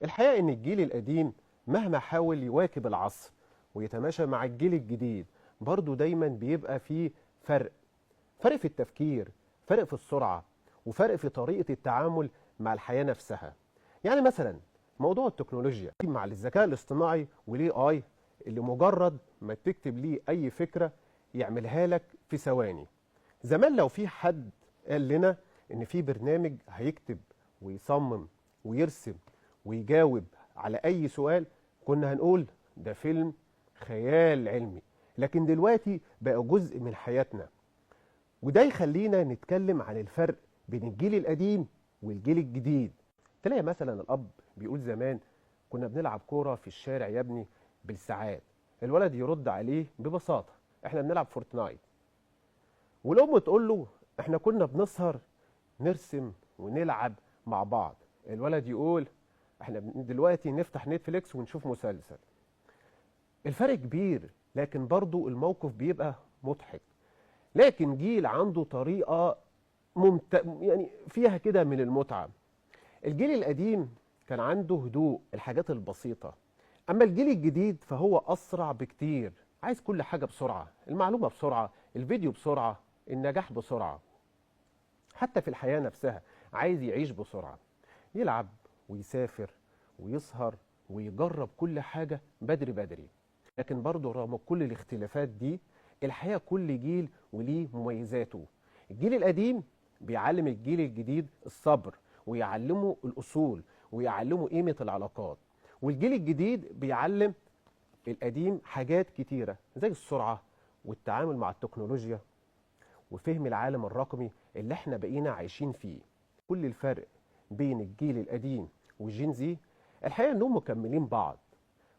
الحقيقة إن الجيل القديم مهما حاول يواكب العصر ويتماشى مع الجيل الجديد برضه دايما بيبقى فيه فرق في التفكير، فرق في السرعة، وفرق في طريقة التعامل مع الحياة نفسها. يعني مثلا موضوع التكنولوجيا مع الذكاء الاصطناعي والاي اي اللي مجرد ما تكتب ليه أي فكرة يعملها لك في ثواني. زمان لو في حد قال لنا إن في برنامج هيكتب ويصمم ويرسم ويجاوب على أي سؤال كنا هنقول ده فيلم خيال علمي، لكن دلوقتي بقى جزء من حياتنا. وده يخلينا نتكلم عن الفرق بين الجيل القديم والجيل الجديد. تلاقي مثلا الأب بيقول زمان كنا بنلعب كورة في الشارع يا ابني بالساعات، الولد يرد عليه ببساطة احنا بنلعب فورتنايت. والأم تقول له احنا كنا بنسهر نرسم ونلعب مع بعض، الولد يقول احنا دلوقتي نفتح نتفليكس ونشوف مسلسل. الفرق كبير لكن برضو الموقف بيبقى مضحك. لكن جيل عنده طريقة يعني فيها كده من المتعة. الجيل القديم كان عنده هدوء، الحاجات البسيطة. أما الجيل الجديد فهو أسرع بكتير، عايز كل حاجة بسرعة، المعلومة بسرعة، الفيديو بسرعة، النجاح بسرعة. حتى في الحياة نفسها عايز يعيش بسرعة، يلعب ويسافر ويسهر ويجرب كل حاجة بدري بدري. لكن برضه رغم كل الاختلافات دي الحقيقة كل جيل وليه مميزاته. الجيل القديم بيعلم الجيل الجديد الصبر ويعلمه الأصول ويعلمه قيمة العلاقات، والجيل الجديد بيعلم القديم حاجات كتيرة زي السرعة والتعامل مع التكنولوجيا وفهم العالم الرقمي اللي احنا بقينا عايشين فيه. كل الفرق بين الجيل القديم والجين زي الحقيقة انهم مكملين بعض،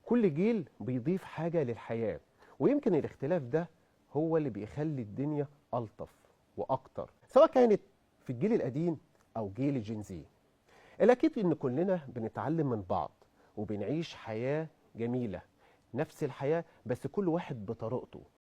كل جيل بيضيف حاجة للحياة، ويمكن الاختلاف ده هو اللي بيخلي الدنيا ألطف وأكتر سواء كانت في الجيل القديم أو جيل الجين زي. الأكيد إن كلنا بنتعلم من بعض وبنعيش حياة جميلة، نفس الحياة بس كل واحد بطريقته.